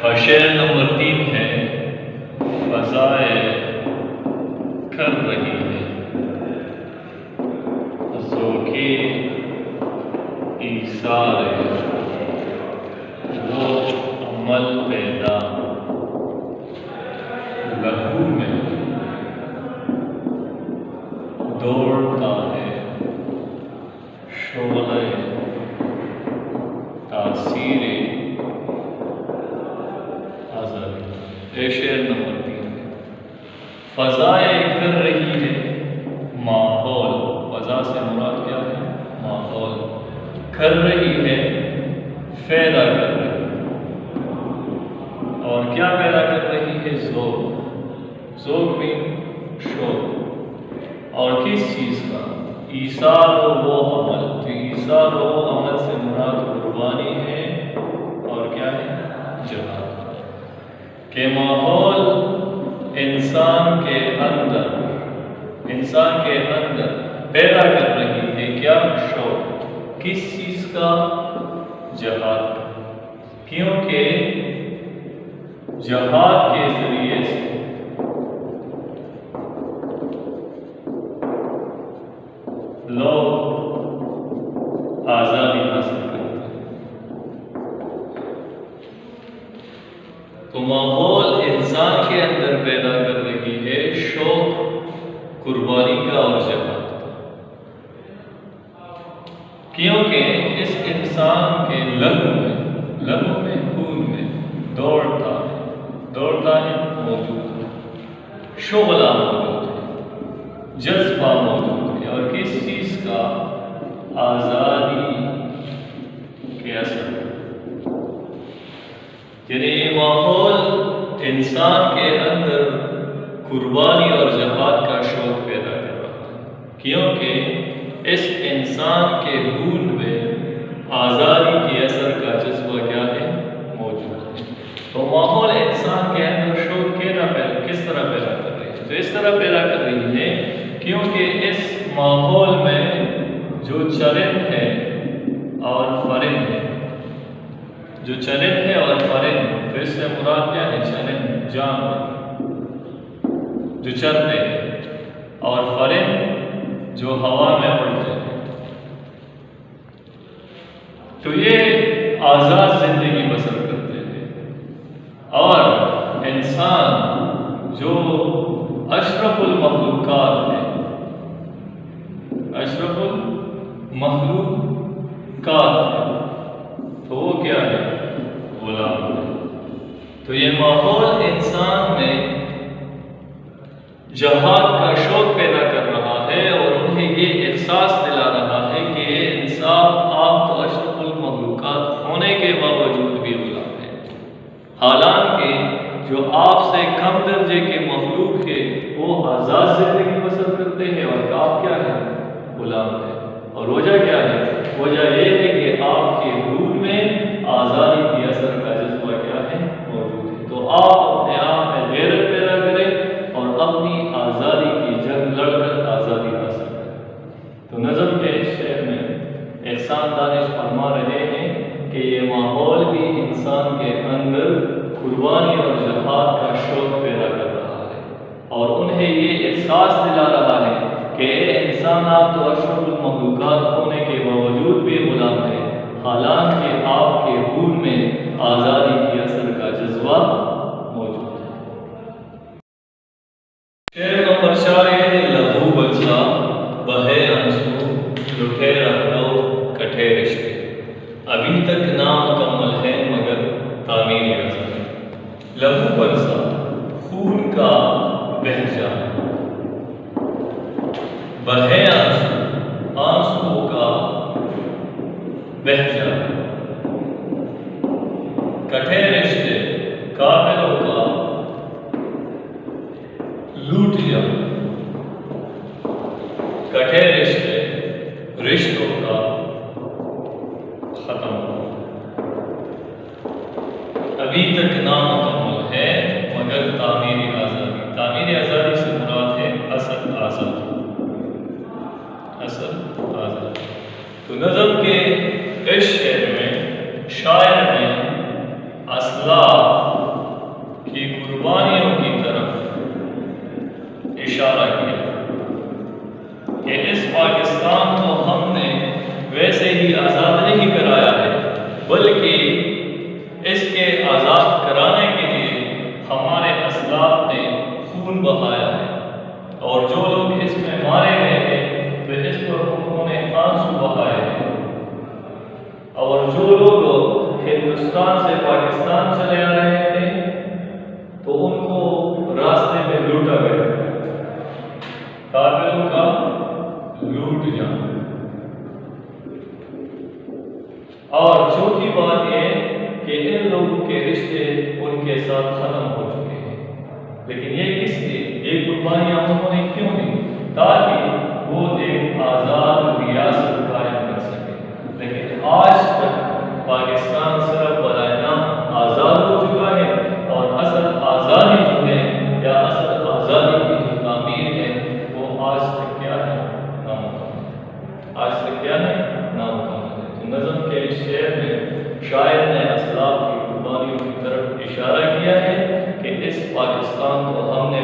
اور شعر نمبر 3 ہے فضائے کر رہی ہے ذوق ایثار وہ عمل پیدا لہو میں دوڑتا ہے شعلہ تاثیر شعر نمبر 3 فضائے کر رہی ہے ماحول، فضا سے مراد کیا ہے؟ ماحول کر رہی ہے، پیدا کر رہی ہے، اور کیا پیدا کر رہی ہے؟ ذوق، ذوق بھی شوق، اور کس چیز کا؟ ایثار وہ عمل، تو ایثار وہ عمل سے مراد قربانی ہے اور کیا ہے؟ جہاد، کہ ماحول انسان کے اندر پیدا کر رہی ہے کیا؟ شوق، کس چیز کا؟ جہاد کا، کیونکہ جہاد کے ذریعے سے لوگ آزادی حاصل کرتے ہیں۔ تو ماحول انسان کے اندر پیدا کر رہی ہے شوق قربانی کا اور جہاد کا، کیونکہ اس انسان کے لہو میں خون میں دوڑتا ہے موجود ہے، شعلہ موجود ہے، جذبہ موجود ہے، اور کس چیز کا؟ آزادی کے اثر، یعنی یہ ماحول انسان کے اندر قربانی اور جہاد کا شوق پیدا کر رہا ہے، کیونکہ اس انسان کے خون میں آزادی کے اثر کا جذبہ کیا ہے؟ موجود ہے۔ تو ماحول انسان کے اندر شوق کس طرح پیدا کر رہی ہے؟ تو اس طرح پیدا کر رہی ہے کیونکہ اس ماحول میں جو چرند ہے اور فرند ہے، جو چرند ہے اور فرند، تو اس سے مراد کیا ہے؟ چرند جانور جو چرتے ہیں، اور فرند جو ہوا میں اڑتے ہیں، تو یہ آزاد زندگی بسر کرتے ہیں، اور انسان جو اشرف المخلوقات ہے، اشرف المخلوقات ہے، تو وہ کیا ہے؟ غلام ہے۔ تو یہ ماحول انسان میں جہاد کا شوق پیدا کر رہا ہے، اور انہیں یہ احساس دلا رہا ہے کہ انسان آپ تو اشرف المخلوقات ہونے کے باوجود بھی غلام ہے، حالانکہ جو آپ سے کم درجے کے مخلوق ہے وہ آزاد زندگی بسر کرتے ہیں، اور آپ کیا ہے؟ غلام ہے۔ اور وجہ کیا ہے؟ وجہ یہ ہے کہ آپ کے روح میں آزادی کے اثر کا جذبہ کیا ہے؟ موجود ہے۔ تو آپ اپنے آپ میں غیرت پیدا کریں اور اپنی آزادی کی جنگ لڑ کر آزادی حاصل کریں۔ تو نظم کے اس شعر میں احسان دانش فرما رہے ہیں کہ یہ ماحول بھی انسان کے اندر قربانی اور جہاد کا شوق پیدا کر رہا ہے، اور انہیں یہ احساس دلا رہا ہے کہ اے انسان آپ تو اشرف المخلوقات ہونے کے باوجود بھی غلام ہے، حالانکہ آپ کے خون میں آزادی کے اثر کا جذبہ موجود ہے۔ شعر نمبر 4 ہے لہو بچا بہے آنسو لٹے رہو کٹھے رشتے، ابھی تک نامکمل ہے مگر تعمیر ازل، لہو برسا خون کا بہہ جانا، بہے آنسو کا بہہ جانا، کٹھے رشتے کافروں کا لوٹ جانا، کٹھے رشتے رشتوں کا ختم ہونا، ابھی تک نامکمل ہے مگر تعمیر آزادی، تعمیر آزادی سے مراد ہے اصل آزادی، اصل آزادی۔ تو نظم کے اس شعر میں شاعر نے اسلاف پاکستان کو ہم نے ویسے ہی آزاد نہیں کرایا ہے، بلکہ اس کے آزاد کرانے کے لیے ہمارے اسلاف نے خون بہایا ہے، اور جو لوگ اس میں مارے گئے ہیں تو اس پر انہوں نے آنسو بہائے ہیں، اور جو لوگ ہندوستان سے پاکستان چلے آ رہے تھے تو ان کو راستے میں لوٹا گیا، کافروں کا لوٹ جانا۔ اور چوتھی بات یہ کہ ان لوگوں کے رشتے ان کے ساتھ ختم ہو چکے ہیں، لیکن یہ کس لیے؟ یہ قربانیاں انہوں نے کیوں دی؟ تاکہ وہ ایک آزاد ریاست قائم کر سکے، لیکن آج تک پاکستان صرف برائے نام آزاد ہو چکا ہے، اور اصل آزادی جو ہے یا اصل آزادی کی جو تعمیر ہے وہ آج تک کیا ہے؟ نامکمل۔ آج تک کیا ہے؟ نامکمل ہے۔ تو نظم کے اس شعر میں شاعر نے اسلاف کی قربانیوں کی طرف اشارہ کیا ہے کہ اس پاکستان کو ہم نے